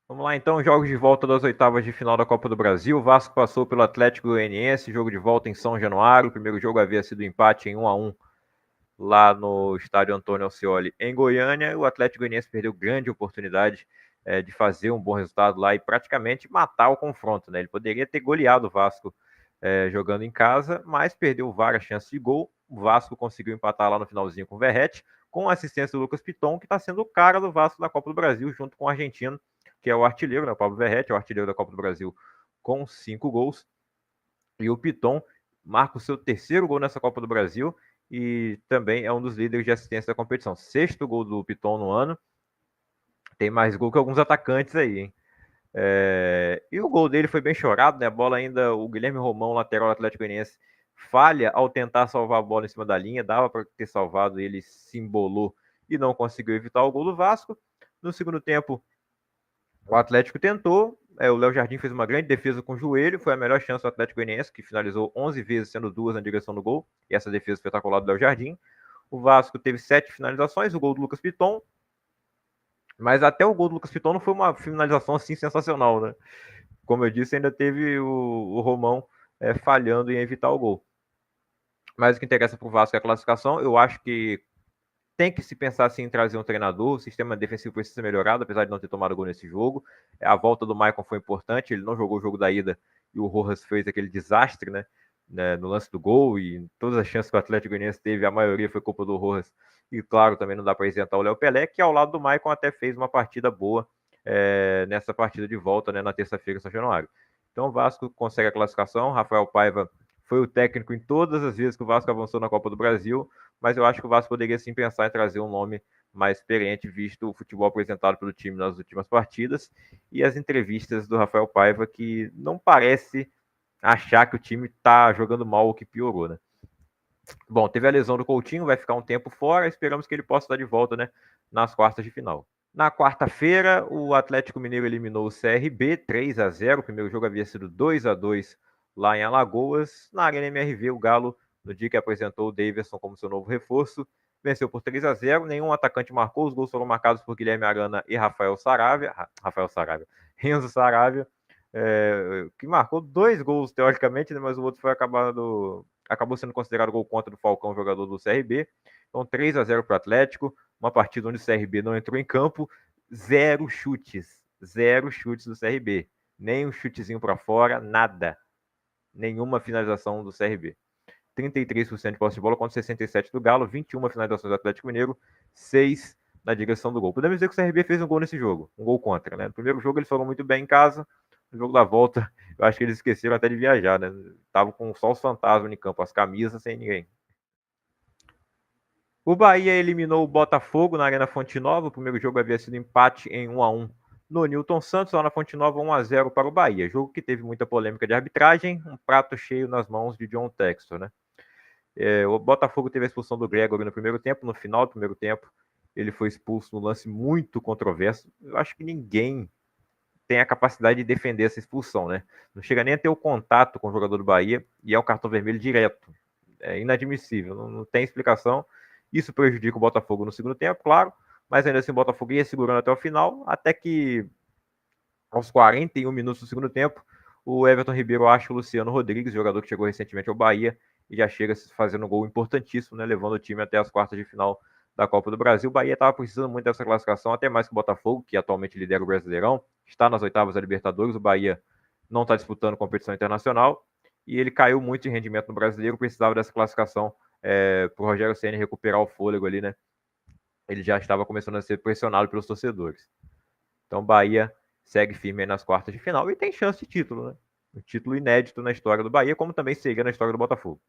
Vamos lá então, jogos de volta das oitavas de final da Copa do Brasil. O Vasco passou pelo Atlético Goianiense, jogo de volta em São Januário. O primeiro jogo havia sido empate em 1-1 lá no estádio Antônio Alcioli, em Goiânia. O Atlético Goianiense perdeu grande oportunidade de fazer um bom resultado lá e praticamente matar o confronto, né? Ele poderia ter goleado o Vasco jogando em casa, mas perdeu várias chances de gol. O Vasco conseguiu empatar lá no finalzinho com o Verratti, com a assistência do Lucas Piton, que está sendo o cara do Vasco na Copa do Brasil, junto com o argentino, que é o artilheiro, né? O Pablo Verratti, é o artilheiro da Copa do Brasil, com 5 gols. E o Piton marca o seu terceiro gol nessa Copa do Brasil e também é um dos líderes de assistência da competição. Sexto gol do Piton no ano. Tem mais gol que alguns atacantes aí, hein? E o gol dele foi bem chorado, né? A bola ainda, o Guilherme Romão, lateral do Atlético Goianiense, falha ao tentar salvar a bola em cima da linha. Dava para ter salvado, ele se embolou e não conseguiu evitar o gol do Vasco. No segundo tempo, o Atlético tentou. O Léo Jardim fez uma grande defesa com o joelho. Foi a melhor chance do Atlético Goianiense, que finalizou 11 vezes, sendo 2 na direção do gol. E essa defesa espetacular do Léo Jardim. O Vasco teve 7 finalizações, o gol do Lucas Piton. Mas até o gol do Lucas Piton não foi uma finalização assim sensacional, né? Como eu disse, ainda teve o Romão falhando em evitar o gol. Mas o que interessa para o Vasco é a classificação. Eu acho que tem que se pensar assim, em trazer um treinador. O sistema defensivo precisa ser melhorado, apesar de não ter tomado gol nesse jogo. A volta do Maicon foi importante. Ele não jogou o jogo da ida e o Rojas fez aquele desastre, né? No lance do gol, e todas as chances que o Atlético Goianiense teve, a maioria foi culpa do Rojas. E claro, também não dá para isentar o Léo Pelé, que ao lado do Maicon até fez uma partida boa nessa partida de volta, né, na terça-feira em São Januário. Então o Vasco consegue a classificação. Rafael Paiva foi o técnico em todas as vezes que o Vasco avançou na Copa do Brasil, mas eu acho que o Vasco poderia sim pensar em trazer um nome mais experiente, visto o futebol apresentado pelo time nas últimas partidas e as entrevistas do Rafael Paiva, que não parece achar que o time está jogando mal ou que piorou, né? Bom, teve a lesão do Coutinho, vai ficar um tempo fora, esperamos que ele possa estar de volta, né, nas quartas de final. Na quarta-feira, o Atlético Mineiro eliminou o CRB 3-0. O primeiro jogo havia sido 2-2 lá em Alagoas. Na Arena MRV, o Galo, no dia que apresentou o Davidson como seu novo reforço, venceu por 3-0. Nenhum atacante marcou. Os gols foram marcados por Guilherme Arana e Rafael Saravia. Renzo Saravia, que marcou 2 gols, teoricamente, né, mas o outro acabou sendo considerado gol contra do Falcão, jogador do CRB. Então, 3-0 para o Atlético. Uma partida onde o CRB não entrou em campo. 0 chutes. 0 chutes do CRB. Nem um chutezinho para fora, nada. Nenhuma finalização do CRB. 33% de posse de bola contra 67% do Galo. 21 finalizações do Atlético Mineiro. 6 na direção do gol. Podemos dizer que o CRB fez um gol nesse jogo. Um gol contra, né? No primeiro jogo eles foram muito bem em casa. No jogo da volta, eu acho que eles esqueceram até de viajar, né? Estavam com só os fantasmas em campo, as camisas sem ninguém. O Bahia eliminou o Botafogo na Arena Fonte Nova. O primeiro jogo havia sido empate em 1-1 no Newton Santos, lá na Fonte Nova, 1-0 para o Bahia. Jogo que teve muita polêmica de arbitragem, um prato cheio nas mãos de John Textor, né? O Botafogo teve a expulsão do Gregory no primeiro tempo. No final do primeiro tempo, ele foi expulso num lance muito controverso. Eu acho que ninguém tem a capacidade de defender essa expulsão, né? Não chega nem a ter o contato com o jogador do Bahia e é um cartão vermelho direto. É inadmissível, não tem explicação. Isso prejudica o Botafogo no segundo tempo, claro, mas ainda assim o Botafogo ia segurando até o final, até que aos 41 minutos do segundo tempo, o Everton Ribeiro acha o Luciano Rodrigues, jogador que chegou recentemente ao Bahia, e já chega fazendo um gol importantíssimo, né, levando o time até as quartas de final da Copa do Brasil. O Bahia estava precisando muito dessa classificação, até mais que o Botafogo, que atualmente lidera o Brasileirão, está nas oitavas da Libertadores. O Bahia não está disputando competição internacional, e ele caiu muito em rendimento no Brasileiro, precisava dessa classificação para o Rogério Ceni recuperar o fôlego ali, né? Ele já estava começando a ser pressionado pelos torcedores. Então, Bahia segue firme aí nas quartas de final e tem chance de título, né? Um título inédito na história do Bahia, como também seria na história do Botafogo.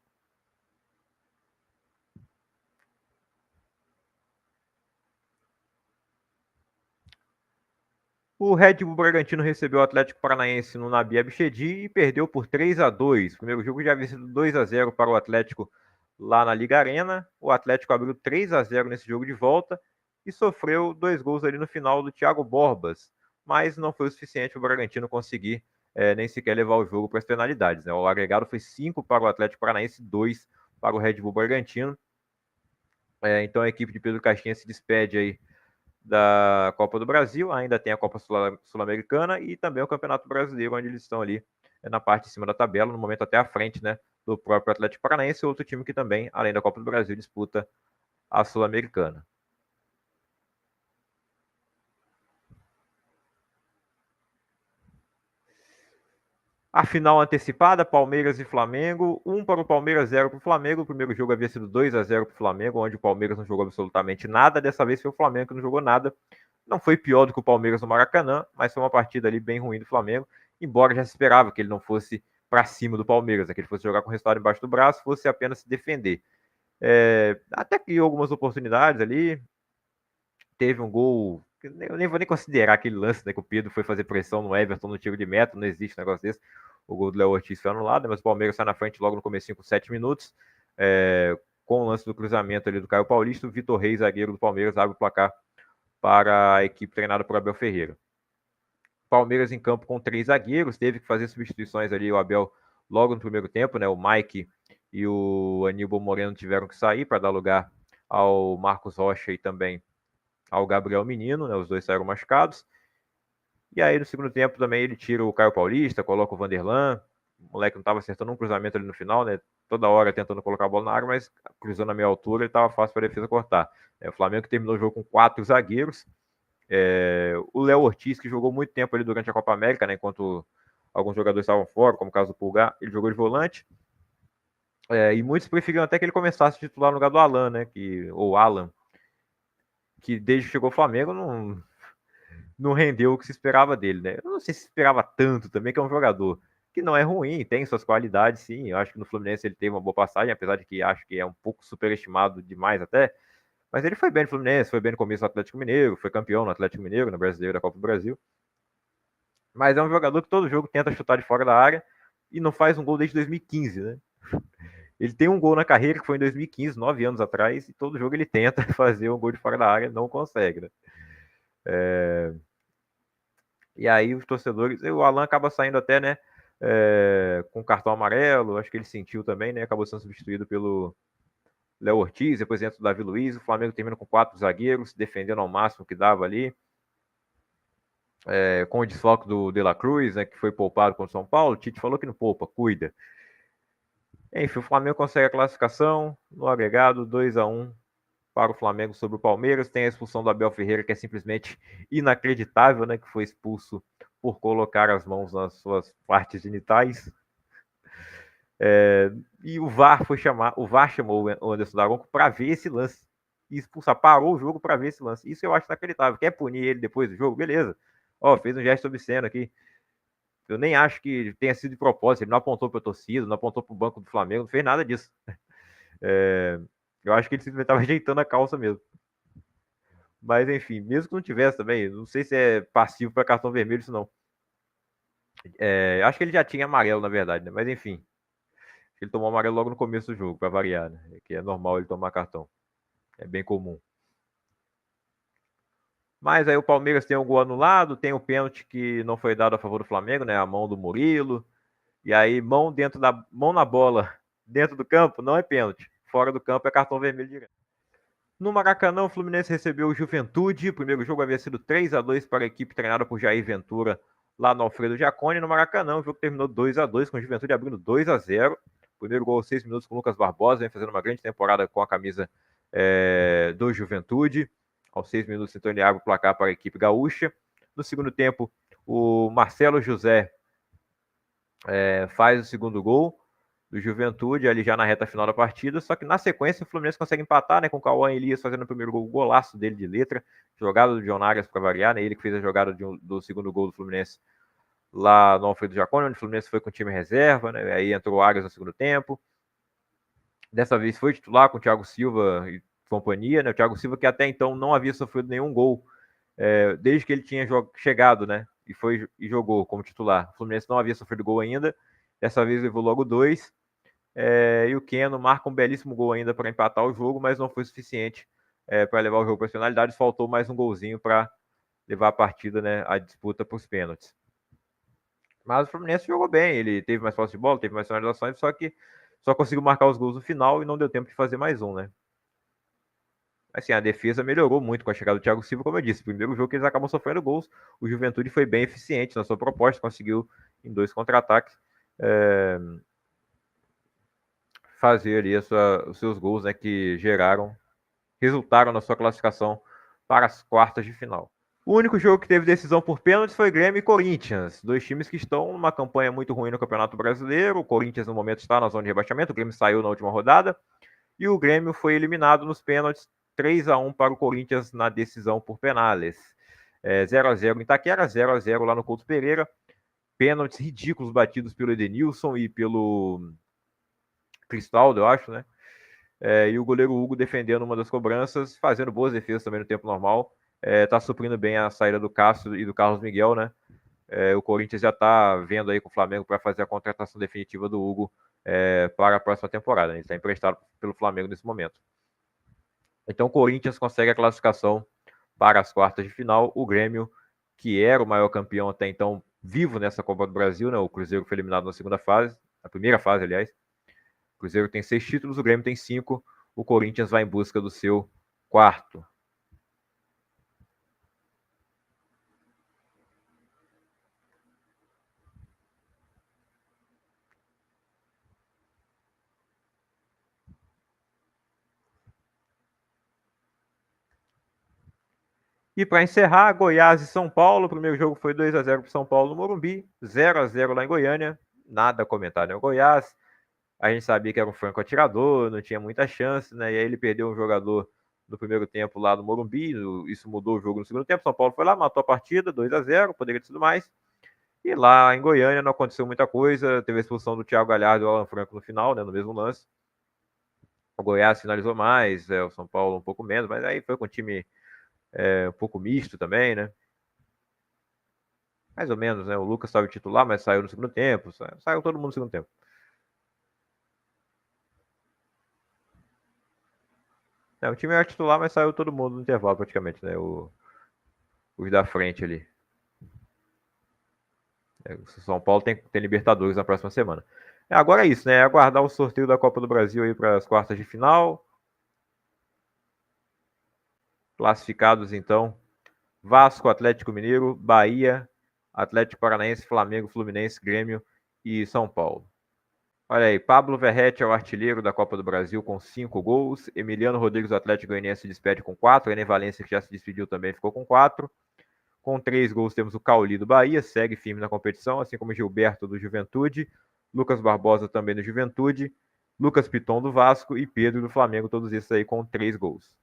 O Red Bull Bragantino recebeu o Atlético Paranaense no Nabi Abichedi e perdeu por 3-2. O primeiro jogo já havia sido 2-0 para o Atlético lá na Liga Arena. O Atlético abriu 3-0 nesse jogo de volta e sofreu 2 gols ali no final do Thiago Borbas, mas não foi o suficiente para o Bragantino conseguir nem sequer levar o jogo para as penalidades, né? O agregado foi 5 para o Atlético Paranaense, 2 para o Red Bull Bragantino. Então a equipe de Pedro Caixinha se despede aí da Copa do Brasil, ainda tem a Copa Sul-Americana e também o Campeonato Brasileiro, onde eles estão ali na parte de cima da tabela, no momento até à frente, né, do próprio Atlético Paranaense, outro time que também, além da Copa do Brasil, disputa a Sul-Americana. A final antecipada, Palmeiras e Flamengo, 1 para o Palmeiras, 0 para o Flamengo. O primeiro jogo havia sido 2-0 para o Flamengo, onde o Palmeiras não jogou absolutamente nada. Dessa vez foi o Flamengo que não jogou nada. Não foi pior do que o Palmeiras no Maracanã, mas foi uma partida ali bem ruim do Flamengo, embora já se esperava que ele não fosse para cima do Palmeiras, né, que ele fosse jogar com o resultado embaixo do braço, fosse apenas se defender. Até criou algumas oportunidades ali, teve um gol, eu nem vou nem considerar aquele lance, né, que o Pedro foi fazer pressão no Everton no tiro de meta, não existe um negócio desse. O gol do Léo Ortiz foi anulado, mas o Palmeiras sai na frente logo no comecinho com 7 minutos, com o lance do cruzamento ali do Caio Paulista, o Vitor Reis, zagueiro do Palmeiras, abre o placar para a equipe treinada por Abel Ferreira. Palmeiras em campo com 3 zagueiros, teve que fazer substituições ali, o Abel logo no primeiro tempo, né, o Mike e o Aníbal Moreno tiveram que sair para dar lugar ao Marcos Rocha e também ao Gabriel Menino, né, os dois saíram machucados. E aí no segundo tempo também ele tira o Caio Paulista, coloca o Vanderlan, o moleque não estava acertando um cruzamento ali no final, né, toda hora tentando colocar a bola na área, mas cruzando a meia altura ele estava fácil para a defesa cortar. O Flamengo terminou o jogo com 4 zagueiros, o Léo Ortiz, que jogou muito tempo ali durante a Copa América, né, enquanto alguns jogadores estavam fora, como o caso do Pulgar, ele jogou de volante, e muitos preferiam até que ele começasse a titular no lugar do Alan, né, ou Alan, que desde que chegou ao Flamengo não rendeu o que se esperava dele, né? Eu não sei se esperava tanto também, que é um jogador que não é ruim, tem suas qualidades, sim. Eu acho que no Fluminense ele teve uma boa passagem, apesar de que acho que é um pouco superestimado demais até. Mas ele foi bem no Fluminense, foi bem no começo do Atlético Mineiro, foi campeão no Atlético Mineiro, no Brasileiro da Copa do Brasil. Mas é um jogador que todo jogo tenta chutar de fora da área e não faz um gol desde 2015, né? Ele tem um gol na carreira que foi em 2015, 9 anos atrás, e todo jogo ele tenta fazer um gol de fora da área, não consegue, né? E aí os torcedores, o Alan acaba saindo até, né, com cartão amarelo, acho que ele sentiu também, né, acabou sendo substituído pelo Léo Ortiz, depois entra o Davi Luiz, o Flamengo termina com 4 zagueiros, defendendo ao máximo que dava ali, com o desfoque do De La Cruz, né, que foi poupado contra o São Paulo. O Tite falou que não poupa, cuida. Enfim, o Flamengo consegue a classificação no agregado 2-1 para o Flamengo sobre o Palmeiras. Tem a expulsão do Abel Ferreira, que é simplesmente inacreditável, né, que foi expulso por colocar as mãos nas suas partes genitais. E o VAR chamou o Anderson Daronco para ver esse lance. E expulsar, parou o jogo para ver esse lance. Isso eu acho inacreditável. Quer punir ele depois do jogo? Beleza. Fez um gesto obsceno aqui. Eu nem acho que tenha sido de propósito. Ele não apontou para a torcida, não apontou para o banco do Flamengo, não fez nada disso. Eu acho que ele simplesmente estava ajeitando a calça mesmo. Mas enfim, mesmo que não tivesse também, não sei se é passivo para cartão vermelho, isso não. Acho que ele já tinha amarelo, na verdade, né? Mas enfim. Ele tomou amarelo logo no começo do jogo, para variar, né? Que é normal ele tomar cartão. É bem comum. Mas aí o Palmeiras tem um gol anulado, tem o pênalti que não foi dado a favor do Flamengo, né? A mão do Murilo. E aí, mão na bola dentro do campo não é pênalti. Fora do campo é cartão vermelho direto. No Maracanã, o Fluminense recebeu o Juventude. O primeiro jogo havia sido 3-2 para a equipe treinada por Jair Ventura, lá no Alfredo Jaconi. No Maracanã, o jogo terminou 2-2, com o Juventude abrindo 2-0. Primeiro gol aos 6 minutos com o Lucas Barbosa, vem fazendo uma grande temporada com a camisa do Juventude. Aos 6 minutos, então ele abre o placar para a equipe gaúcha. No segundo tempo, o Marcelo José faz o segundo gol do Juventude, ali já na reta final da partida, só que na sequência o Fluminense consegue empatar, né, com o Cauã Elias fazendo o primeiro gol, golaço dele de letra, jogada do John Arias para variar, né, ele que fez a jogada do segundo gol do Fluminense lá no Alfredo Jaconi, onde o Fluminense foi com o time reserva, né, aí entrou o Arias no segundo tempo, dessa vez foi titular com o Thiago Silva e companhia, né, o Thiago Silva que até então não havia sofrido nenhum gol, desde que ele tinha chegado, né, e jogou como titular. O Fluminense não havia sofrido gol ainda, dessa vez levou logo 2, e o Keno marca um belíssimo gol ainda para empatar o jogo, mas não foi suficiente para levar o jogo para as penalidades. Faltou mais um golzinho para levar a partida, né, a disputa para os pênaltis. Mas o Fluminense jogou bem, ele teve mais posse de bola, teve mais finalizações, só que só conseguiu marcar os gols no final e não deu tempo de fazer mais um, né? Assim, a defesa melhorou muito com a chegada do Thiago Silva, como eu disse. Primeiro jogo que eles acabam sofrendo gols, o Juventude foi bem eficiente na sua proposta, conseguiu em 2 contra-ataques fazer ali os seus gols, né, que resultaram na sua classificação para as quartas de final. O único jogo que teve decisão por pênaltis foi Grêmio e Corinthians, dois times que estão numa campanha muito ruim no Campeonato Brasileiro. O Corinthians no momento está na zona de rebaixamento, o Grêmio saiu na última rodada e o Grêmio foi eliminado nos pênaltis, 3-1 para o Corinthians na decisão por penales. 0-0 em Itaquera, 0-0 lá no Couto Pereira. Pênaltis ridículos batidos pelo Edenilson e pelo Cristaldo, eu acho, né? E o goleiro Hugo defendendo uma das cobranças, fazendo boas defesas também no tempo normal. Tá suprindo bem a saída do Cássio e do Carlos Miguel, né? O Corinthians já está vendo aí com o Flamengo para fazer a contratação definitiva do Hugo para a próxima temporada. Ele está emprestado pelo Flamengo nesse momento. Então o Corinthians consegue a classificação para as quartas de final. O Grêmio, que era o maior campeão até então, vivo nessa Copa do Brasil, né? O Cruzeiro foi eliminado na segunda fase, na primeira fase, aliás. O Cruzeiro tem 6 títulos, o Grêmio tem 5. O Corinthians vai em busca do seu quarto. E para encerrar, Goiás e São Paulo. O primeiro jogo foi 2-0 para o São Paulo no Morumbi, 0-0 lá em Goiânia. Nada a comentar, né? O Goiás, a gente sabia que era um franco atirador, não tinha muita chance, né? E aí ele perdeu um jogador no primeiro tempo lá no Morumbi, isso mudou o jogo no segundo tempo. São Paulo foi lá, matou a partida, 2-0, poderia ter sido mais. E lá em Goiânia não aconteceu muita coisa, teve a expulsão do Thiago Galhardo e do Alan Franco no final, né? No mesmo lance. O Goiás finalizou mais, o São Paulo um pouco menos, mas aí foi com o time um pouco misto também, né? Mais ou menos, né? O Lucas estava titular, mas saiu no segundo tempo. Saiu todo mundo no segundo tempo. O time era titular, mas saiu todo mundo no intervalo praticamente, né? Os da frente ali. O São Paulo tem Libertadores na próxima semana. Agora é isso, né? Aguardar o sorteio da Copa do Brasil aí para as quartas de final. Classificados então: Vasco, Atlético Mineiro, Bahia, Atlético Paranaense, Flamengo, Fluminense, Grêmio e São Paulo. Olha aí, Pablo Verrete é o artilheiro da Copa do Brasil com 5 gols. Emiliano Rodrigues do Atlético Goianiense se despede com 4. Enem Valência, que já se despediu também, ficou com 4. Com 3 gols temos o Cauli do Bahia, segue firme na competição, assim como Gilberto do Juventude, Lucas Barbosa também do Juventude, Lucas Piton do Vasco e Pedro do Flamengo, todos esses aí com 3 gols.